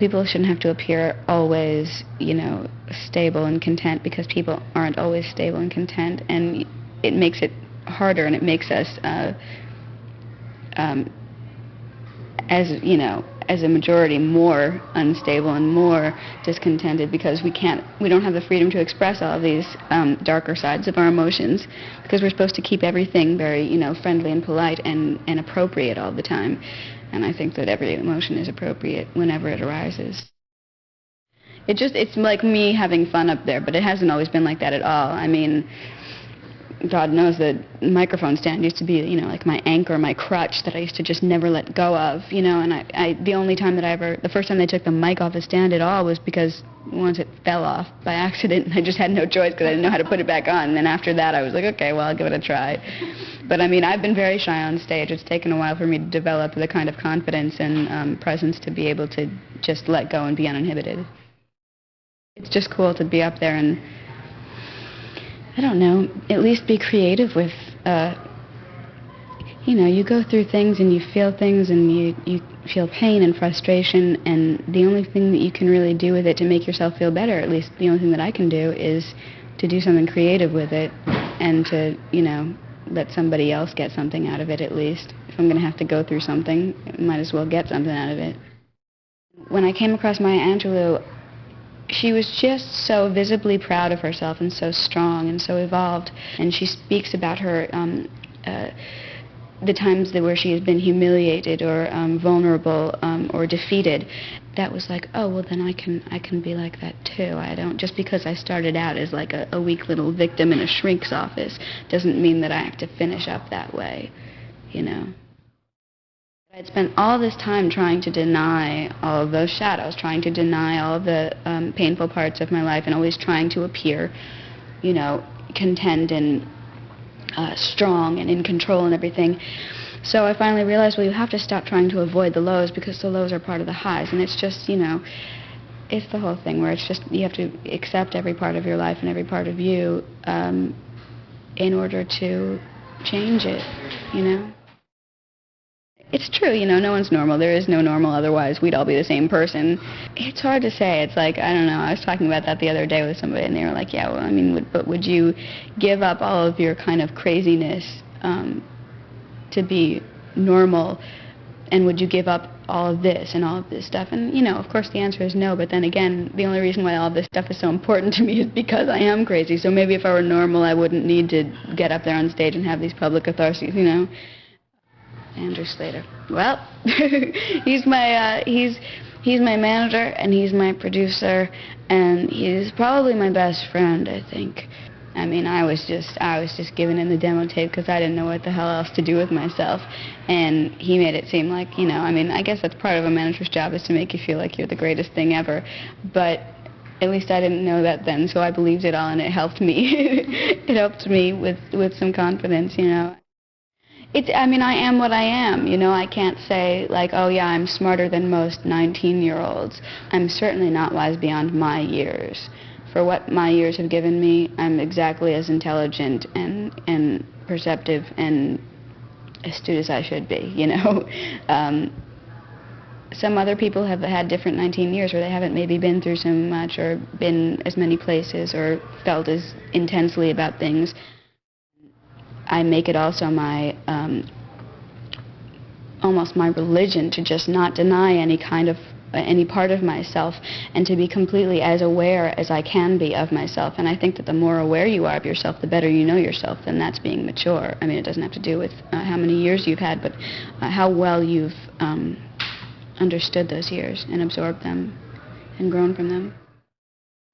people shouldn't have to appear always, stable and content, because people aren't always stable and content, and it makes it harder, and it makes us, as a majority, more unstable and more discontented, because we don't have the freedom to express all of these darker sides of our emotions, because we're supposed to keep everything very, friendly and polite and appropriate all the time. And I think that every emotion is appropriate whenever it arises. It's like me having fun up there, but it hasn't always been like that at all. I mean, God knows the microphone stand used to be, like my anchor, my crutch that I used to just never let go of, and the only time that the first time they took the mic off the stand at all was because once it fell off by accident, and I just had no choice because I didn't know how to put it back on. And then after that, I was like, okay, well, I'll give it a try. But I mean, I've been very shy on stage. It's taken a while for me to develop the kind of confidence and presence to be able to just let go and be uninhibited. It's just cool to be up there and, I don't know, at least be creative with, you go through things and you feel things and you feel pain and frustration, and the only thing that you can really do with it to make yourself feel better, at least the only thing that I can do, is to do something creative with it and to, let somebody else get something out of it at least. If I'm going to have to go through something, I might as well get something out of it. When I came across Maya Angelou, she was just so visibly proud of herself and so strong and so evolved. And she speaks about her, the times where she has been humiliated or vulnerable or defeated. That was like, oh, well, then I can be like that too. I don't, just because I started out as like a weak little victim in a shrink's office doesn't mean that I have to finish up that way, I'd spent all this time trying to deny all of those shadows, trying to deny all of the painful parts of my life, and always trying to appear, content and strong and in control and everything. So I finally realized, well, you have to stop trying to avoid the lows, because the lows are part of the highs. And it's just, it's the whole thing where it's just, you have to accept every part of your life and every part of you in order to change it, It's true, no one's normal. There is no normal, otherwise we'd all be the same person. It's hard to say. It's like, I don't know, I was talking about that the other day with somebody, and they were like, yeah, well, I mean, but would you give up all of your kind of craziness to be normal, and would you give up all of this and all of this stuff? And, of course the answer is no, but then again, the only reason why all of this stuff is so important to me is because I am crazy. So maybe if I were normal, I wouldn't need to get up there on stage and have these public catharses, Andrew Slater. Well, he's my manager, and he's my producer, and he's probably my best friend, I think. I mean, I was just giving him the demo tape because I didn't know what the hell else to do with myself, and he made it seem like, I mean, I guess that's part of a manager's job, is to make you feel like you're the greatest thing ever, but at least I didn't know that then, so I believed it all, and it helped me. It helped me with some confidence, I mean, I am what I am, I can't say, like, oh yeah, I'm smarter than most 19-year-olds. I'm certainly not wise beyond my years. For what my years have given me, I'm exactly as intelligent and perceptive and astute as I should be, Some other people have had different 19 years where they haven't maybe been through so much or been as many places or felt as intensely about things. I make it also my, almost my religion to just not deny any part of myself, and to be completely as aware as I can be of myself. And I think that the more aware you are of yourself, the better you know yourself, and that's being mature. I mean, it doesn't have to do with how many years you've had, but how well you've understood those years and absorbed them and grown from them.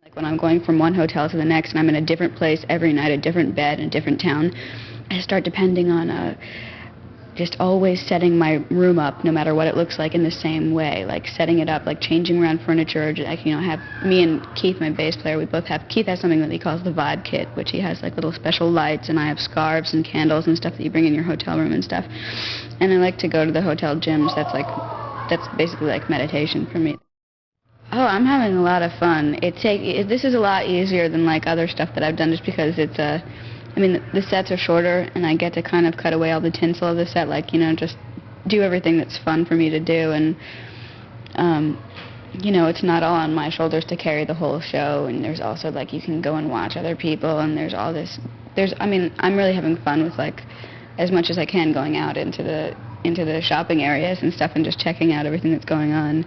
Like when I'm going from one hotel to the next and I'm in a different place every night, a different bed in a different town, I start depending on just always setting my room up, no matter what it looks like, in the same way, like setting it up, like changing around furniture. Like, have me and Keith, my bass player, we both have, Keith has something that he calls the vibe kit, which he has like little special lights, and I have scarves and candles and stuff that you bring in your hotel room and stuff. And I like to go to the hotel gyms. That's basically like meditation for me. Oh, I'm having a lot of fun. This is a lot easier than like other stuff that I've done, just because it's I mean, the sets are shorter, and I get to kind of cut away all the tinsel of the set, like, just do everything that's fun for me to do. And you know, it's not all on my shoulders to carry the whole show, and there's also, like, you can go and watch other people, and there's all this, I mean, I'm really having fun with, like, as much as I can going out into the shopping areas and stuff and just checking out everything that's going on.